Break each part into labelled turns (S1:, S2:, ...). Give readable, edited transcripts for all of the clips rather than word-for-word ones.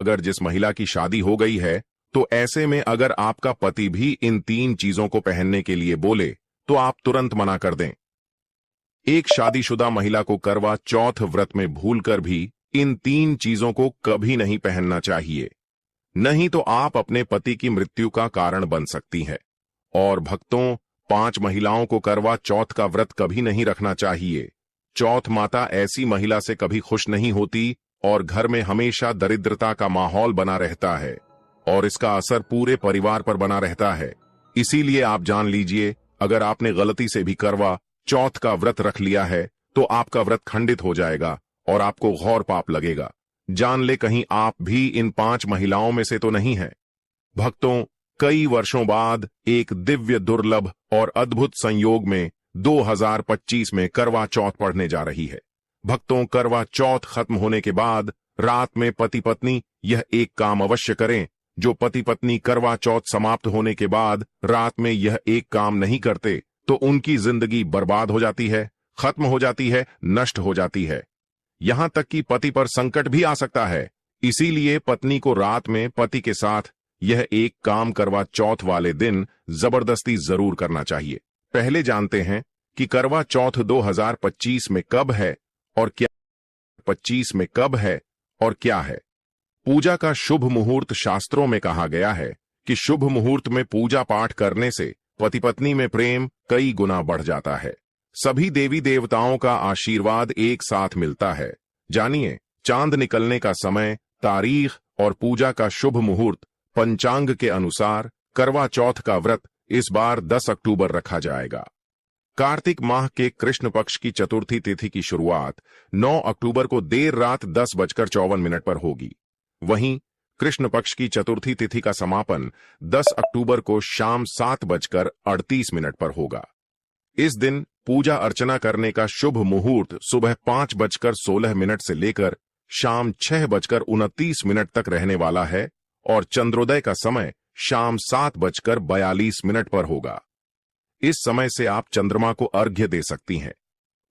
S1: अगर जिस महिला की शादी हो गई है, तो ऐसे में अगर आपका पति भी इन 3 चीजों को पहनने के लिए बोले तो आप तुरंत मना कर दें। एक शादीशुदा महिला को करवा चौथ व्रत में भूलकर भी इन 3 चीजों को कभी नहीं पहनना चाहिए, नहीं तो आप अपने पति की मृत्यु का कारण बन सकती हैं। और भक्तों, 5 महिलाओं को करवा चौथ का व्रत कभी नहीं रखना चाहिए। चौथ माता ऐसी महिला से कभी खुश नहीं होती और घर में हमेशा दरिद्रता का माहौल बना रहता है और इसका असर पूरे परिवार पर बना रहता है। इसीलिए आप जान लीजिए, अगर आपने गलती से भी करवा चौथ का व्रत रख लिया है तो आपका व्रत खंडित हो जाएगा और आपको घोर पाप लगेगा। जान ले कहीं आप भी इन 5 महिलाओं में से तो नहीं है। भक्तों, कई वर्षों बाद एक दिव्य, दुर्लभ और अद्भुत संयोग में 2025 में करवा चौथ पड़ने जा रही है। भक्तों, करवा चौथ खत्म होने के बाद रात में पति पत्नी यह एक काम अवश्य करें। जो पति पत्नी करवा चौथ समाप्त होने के बाद रात में यह एक काम नहीं करते तो उनकी जिंदगी बर्बाद हो जाती है, खत्म हो जाती है, नष्ट हो जाती है। यहां तक कि पति पर संकट भी आ सकता है। इसीलिए पत्नी को रात में पति के साथ यह एक काम करवा चौथ वाले दिन जबरदस्ती जरूर करना चाहिए। पहले जानते हैं कि करवा चौथ 2025 में कब है और क्या 25 में कब है और क्या है। पूजा का शुभ मुहूर्त शास्त्रों में कहा गया है कि शुभ मुहूर्त में पूजा पाठ करने से पति पत्नी में प्रेम कई गुना बढ़ जाता है। सभी देवी देवताओं का आशीर्वाद एक साथ मिलता है। जानिए, चांद निकलने का समय, तारीख और पूजा का शुभ मुहूर्त। पंचांग के अनुसार करवा चौथ का व्रत इस बार 10 अक्टूबर रखा जाएगा। कार्तिक माह के कृष्ण पक्ष की चतुर्थी तिथि की शुरुआत 9 अक्टूबर को देर रात 10:54 पर होगी। वहीं कृष्ण पक्ष की चतुर्थी तिथि का समापन 10 अक्टूबर को शाम 7:38 पर होगा। इस दिन पूजा अर्चना करने का शुभ मुहूर्त सुबह 5:16 से लेकर शाम 6:29 तक रहने वाला है और चंद्रोदय का समय शाम 7:42 पर होगा। इस समय से आप चंद्रमा को अर्घ्य दे सकती हैं।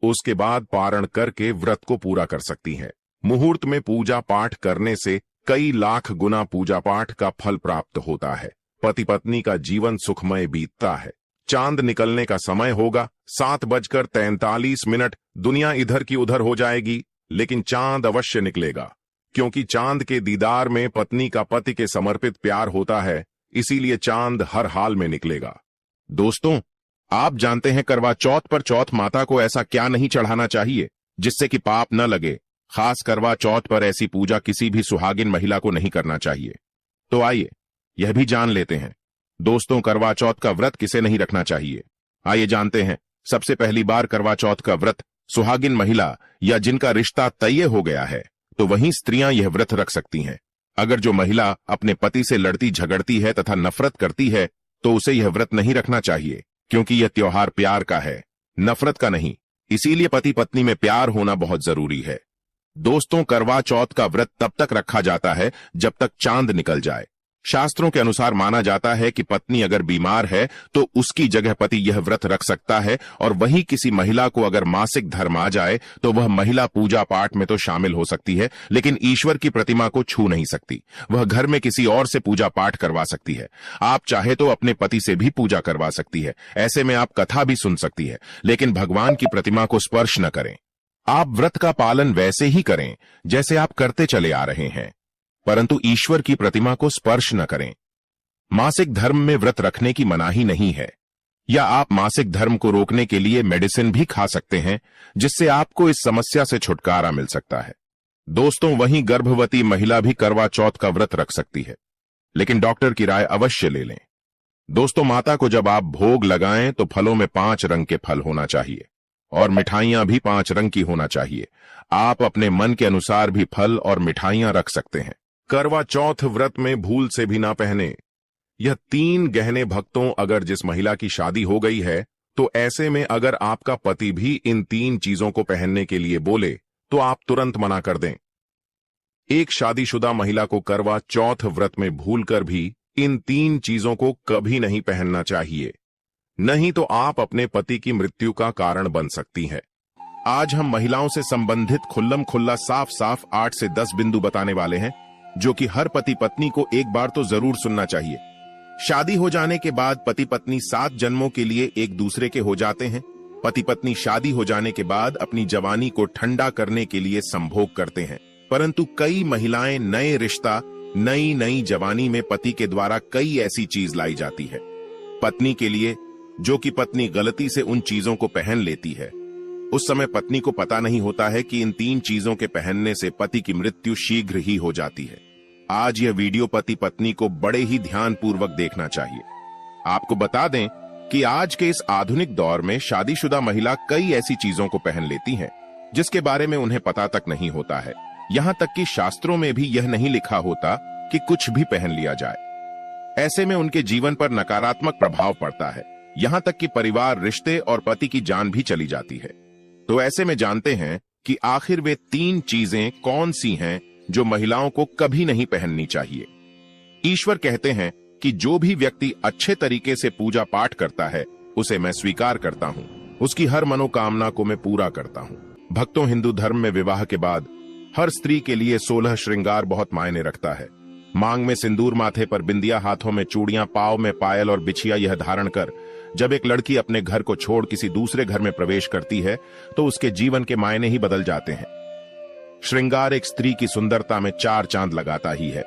S1: उसके बाद पारण करके व्रत को पूरा कर सकती हैं। मुहूर्त में पूजा पाठ करने से कई लाख गुना पूजा पाठ का फल प्राप्त होता है। पति पत्नी का जीवन सुखमय बीतता है। चांद निकलने का समय होगा 7:43। दुनिया इधर की उधर हो जाएगी, लेकिन चांद अवश्य निकलेगा, क्योंकि चांद के दीदार में पत्नी का पति के समर्पित प्यार होता है। इसीलिए चांद हर हाल में निकलेगा। दोस्तों, आप जानते हैं करवा चौथ पर चौथ माता को ऐसा क्या नहीं चढ़ाना चाहिए जिससे कि पाप न लगे। खास करवा चौथ पर ऐसी पूजा किसी भी सुहागिन महिला को नहीं करना चाहिए। तो आइए यह भी जान लेते हैं। दोस्तों, करवा चौथ का व्रत किसे नहीं रखना चाहिए, आइए जानते हैं। सबसे पहली बार करवा चौथ का व्रत सुहागिन महिला या जिनका रिश्ता तय हो गया है, तो वहीं स्त्रियां यह व्रत रख सकती हैं। अगर जो महिला अपने पति से लड़ती झगड़ती है तथा नफरत करती है तो उसे यह व्रत नहीं रखना चाहिए, क्योंकि यह त्योहार प्यार का है, नफरत का नहीं। इसीलिए पति पत्नी में प्यार होना बहुत जरूरी है। दोस्तों, करवा चौथ का व्रत तब तक रखा जाता है जब तक चांद निकल जाए। शास्त्रों के अनुसार माना जाता है कि पत्नी अगर बीमार है तो उसकी जगह पति यह व्रत रख सकता है, और वहीं किसी महिला को अगर मासिक धर्म आ जाए तो वह महिला पूजा पाठ में तो शामिल हो सकती है, लेकिन ईश्वर की प्रतिमा को छू नहीं सकती। वह घर में किसी और से पूजा पाठ करवा सकती है। आप चाहे तो अपने पति से भी पूजा करवा सकती है। ऐसे में आप कथा भी सुन सकती है, लेकिन भगवान की प्रतिमा को स्पर्श न करें। आप व्रत का पालन वैसे ही करें जैसे आप करते चले आ रहे हैं, परंतु ईश्वर की प्रतिमा को स्पर्श न करें। मासिक धर्म में व्रत रखने की मनाही नहीं है, या आप मासिक धर्म को रोकने के लिए मेडिसिन भी खा सकते हैं, जिससे आपको इस समस्या से छुटकारा मिल सकता है। दोस्तों, वहीं गर्भवती महिला भी करवा चौथ का व्रत रख सकती है, लेकिन डॉक्टर की राय अवश्य ले लें। दोस्तों, माता को जब आप भोग लगाएं तो फलों में 5 रंग के फल होना चाहिए और मिठाइयां भी 5 रंग की होना चाहिए। आप अपने मन के अनुसार भी फल और मिठाइयां रख सकते हैं। करवा चौथ व्रत में भूल से भी ना पहने यह 3 गहने। भक्तों, अगर जिस महिला की शादी हो गई है तो ऐसे में अगर आपका पति भी इन 3 चीजों को पहनने के लिए बोले तो आप तुरंत मना कर दें। एक शादीशुदा महिला को करवा चौथ व्रत में भूलकर भी इन 3 चीजों को कभी नहीं पहनना चाहिए, नहीं तो आप अपने पति की मृत्यु का कारण बन सकती हैं। आज हम महिलाओं से संबंधित खुल्लम खुल्ला साफ साफ 8 से 10 बिंदु बताने वाले हैं, जो कि हर पति पत्नी को एक बार तो जरूर सुनना चाहिए। शादी हो जाने के बाद पति पत्नी 7 जन्मों के लिए एक दूसरे के हो जाते हैं। पति पत्नी शादी हो जाने के बाद अपनी जवानी को ठंडा करने के लिए संभोग करते हैं, परंतु कई महिलाएं नए रिश्ता, नई जवानी में पति के द्वारा कई ऐसी चीज लाई जाती है पत्नी के लिए, जो कि पत्नी गलती से उन चीजों को पहन लेती है। उस समय पत्नी को पता नहीं होता है कि इन 3 चीजों के पहनने से पति की मृत्यु शीघ्र ही हो जाती है। आज यह वीडियो पति पत्नी को बड़े ही ध्यानपूर्वक देखना चाहिए। आपको बता दें कि आज के इस आधुनिक दौर में शादीशुदा महिला कई ऐसी चीजों को पहन लेती हैं जिसके बारे में उन्हें पता तक नहीं होता है। यहाँ तक कि शास्त्रों में भी यह नहीं लिखा होता कि कुछ भी पहन लिया जाए। ऐसे में उनके जीवन पर नकारात्मक प्रभाव पड़ता है, यहाँ तक कि परिवार, रिश्ते और पति की जान भी चली जाती है। तो ऐसे में जानते हैं कि आखिर वे 3 चीजें कौन सी हैं जो महिलाओं को कभी नहीं पहननी चाहिए। ईश्वर कहते हैं कि जो भी व्यक्ति अच्छे तरीके से पूजा पाठ करता है उसे मैं स्वीकार करता हूं, उसकी हर मनोकामना को मैं पूरा करता हूं। भक्तों, हिंदू धर्म में विवाह के बाद हर स्त्री के लिए 16 श्रृंगार बहुत मायने रखता है। मांग में सिंदूर, माथे पर बिंदिया, हाथों में चूड़ियां, पांव में पायल और बिछिया यह धारण कर जब एक लड़की अपने घर को छोड़ किसी दूसरे घर में प्रवेश करती है तो उसके जीवन के मायने ही बदल जाते हैं। श्रृंगार एक स्त्री की सुंदरता में 4 चांद लगाता ही है।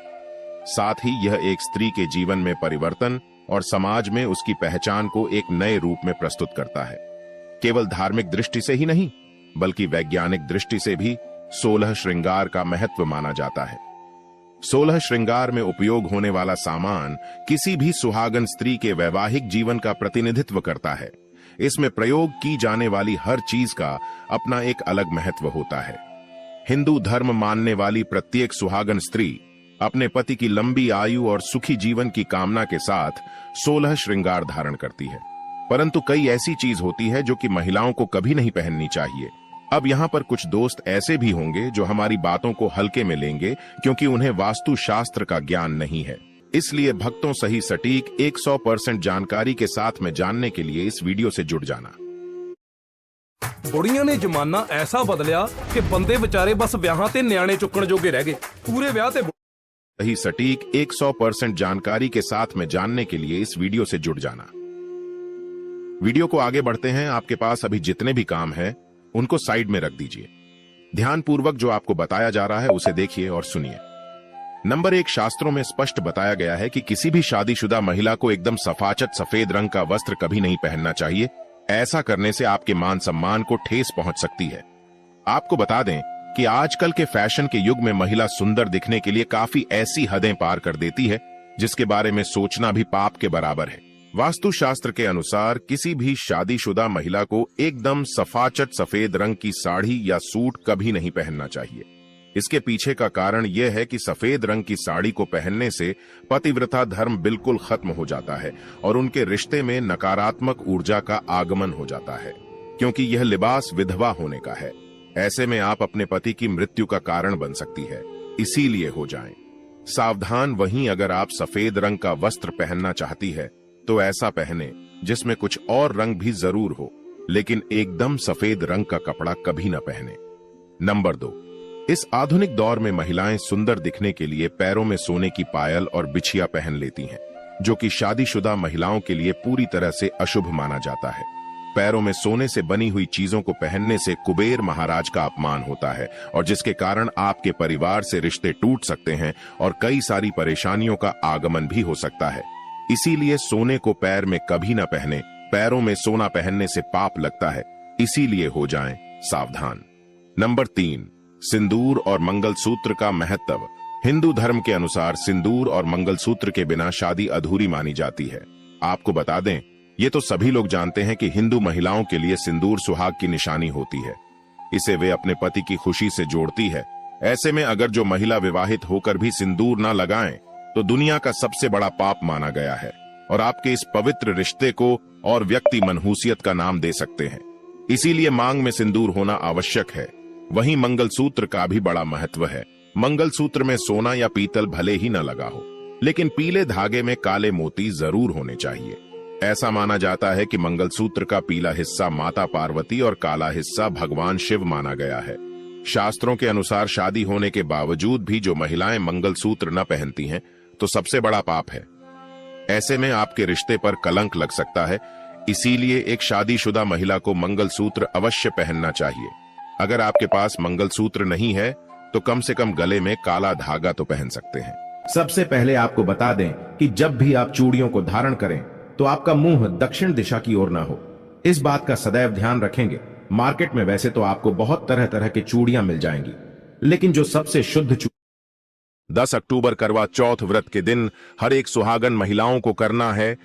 S1: साथ ही यह एक स्त्री के जीवन में परिवर्तन और समाज में उसकी पहचान को एक नए रूप में प्रस्तुत करता है। केवल धार्मिक दृष्टि से ही नहीं बल्कि वैज्ञानिक दृष्टि से भी 16 श्रृंगार का महत्व माना जाता है। 16 श्रृंगार में उपयोग होने वाला सामान किसी भी सुहागन स्त्री के वैवाहिक जीवन का प्रतिनिधित्व करता है। इसमें प्रयोग की जाने वाली हर चीज का अपना एक अलग महत्व होता है। हिंदू धर्म मानने वाली प्रत्येक सुहागन स्त्री अपने पति की लंबी आयु और सुखी जीवन की कामना के साथ 16 श्रृंगार धारण करती है, परंतु कई ऐसी चीज होती है जो कि महिलाओं को कभी नहीं पहननी चाहिए। अब यहाँ पर कुछ दोस्त ऐसे भी होंगे जो हमारी बातों को हल्के में लेंगे क्योंकि उन्हें वास्तु शास्त्र का ज्ञान नहीं है। इसलिए भक्तों, सही सटीक 100% जानकारी के साथ में जानने के लिए इस वीडियो से जुड़ जाना।
S2: बुढ़िया ने जमाना ऐसा बदलिया कि बंदे बेचारे बस ब्याहां ते न्याणे चुकण जोगे रह गए। पूरे ब्याह ते
S1: सही सटीक 100% जानकारी के साथ में जानने के लिए इस वीडियो से जुड़ जाना। वीडियो को आगे बढ़ते हैं। आपके पास अभी जितने भी काम है उनको साइड में रख दीजिए। ध्यानपूर्वक जो आपको बताया जा रहा है उसे देखिए और सुनिए। नंबर 1, शास्त्रों में स्पष्ट बताया गया है कि किसी भी शादीशुदा महिला को एकदम सफाचट सफेद रंग का वस्त्र कभी नहीं पहनना चाहिए। ऐसा करने से आपके मान सम्मान को ठेस पहुंच सकती है। आपको बता दें कि आजकल के फैशन के युग में महिला सुंदर दिखने के लिए काफी ऐसी हदें पार कर देती है जिसके बारे में सोचना भी पाप के बराबर है। वास्तु शास्त्र के अनुसार किसी भी शादीशुदा महिला को एकदम सफाचट सफेद रंग की साड़ी या सूट कभी नहीं पहनना चाहिए। इसके पीछे का कारण यह है कि सफेद रंग की साड़ी को पहनने से पतिव्रता धर्म बिल्कुल खत्म हो जाता है और उनके रिश्ते में नकारात्मक ऊर्जा का आगमन हो जाता है, क्योंकि यह लिबास विधवा होने का है। ऐसे में आप अपने पति की मृत्यु का कारण बन सकती है, इसीलिए हो जाएं सावधान। वहीं अगर आप सफेद रंग का वस्त्र पहनना चाहती है तो ऐसा पहने जिसमें कुछ और रंग भी जरूर हो, लेकिन एकदम सफेद रंग का कपड़ा कभी न पहने। नंबर 2, इस आधुनिक दौर में महिलाएं सुंदर दिखने के लिए पैरों में सोने की पायल और बिछिया पहन लेती हैं, जो कि शादीशुदा महिलाओं के लिए पूरी तरह से अशुभ माना जाता है। पैरों में सोने से बनी हुई चीजों को पहनने से कुबेर महाराज का अपमान होता है और जिसके कारण आपके परिवार से रिश्ते टूट सकते हैं और कई सारी परेशानियों का आगमन भी हो सकता है। इसीलिए सोने को पैर में कभी न पहने। पैरों में सोना पहनने से पाप लगता है, इसीलिए हो जाएं सावधान। नंबर 3, सिंदूर और मंगलसूत्र का महत्व। हिंदू धर्म के अनुसार सिंदूर और मंगलसूत्र के बिना शादी अधूरी मानी जाती है। आपको बता दें, ये तो सभी लोग जानते हैं कि हिंदू महिलाओं के लिए सिंदूर सुहाग की निशानी होती है। इसे वे अपने पति की खुशी से जोड़ती है। ऐसे में अगर जो महिला विवाहित होकर भी सिंदूर न लगाएं तो दुनिया का सबसे बड़ा पाप माना गया है और आपके इस पवित्र रिश्ते को और व्यक्ति मनहूसियत का नाम दे सकते हैं। इसीलिए मांग में सिंदूर होना आवश्यक है। वहीं मंगलसूत्र का भी बड़ा महत्व है। मंगलसूत्र में सोना या पीतल भले ही न लगा हो, लेकिन पीले धागे में काले मोती जरूर होने चाहिए। ऐसा माना जाता है कि मंगलसूत्र का पीला हिस्सा माता पार्वती और काला हिस्सा भगवान शिव माना गया है। शास्त्रों के अनुसार शादी होने के बावजूद भी जो महिलाएं मंगलसूत्र न पहनती हैं, तो सबसे बड़ा पाप है। ऐसे में आपके रिश्ते पर कलंक लग सकता है। इसीलिए एक शादीशुदा महिला को मंगलसूत्र अवश्य पहनना चाहिए। अगर आपके पास मंगलसूत्र नहीं है तो कम से कम गले में काला धागा तो पहन सकते हैं।
S3: सबसे पहले आपको बता दें कि जब भी आप चूड़ियों को धारण करें तो आपका मुंह दक्षिण दिशा की ओर ना हो। इस बात का सदैव ध्यान रखेंगे। मार्केट में वैसे तो आपको बहुत तरह तरह की चूड़ियां मिल जाएंगी, लेकिन जो सबसे शुद्ध
S1: 10 अक्टूबर करवा चौथ व्रत के दिन हर एक सुहागन महिलाओं को करना है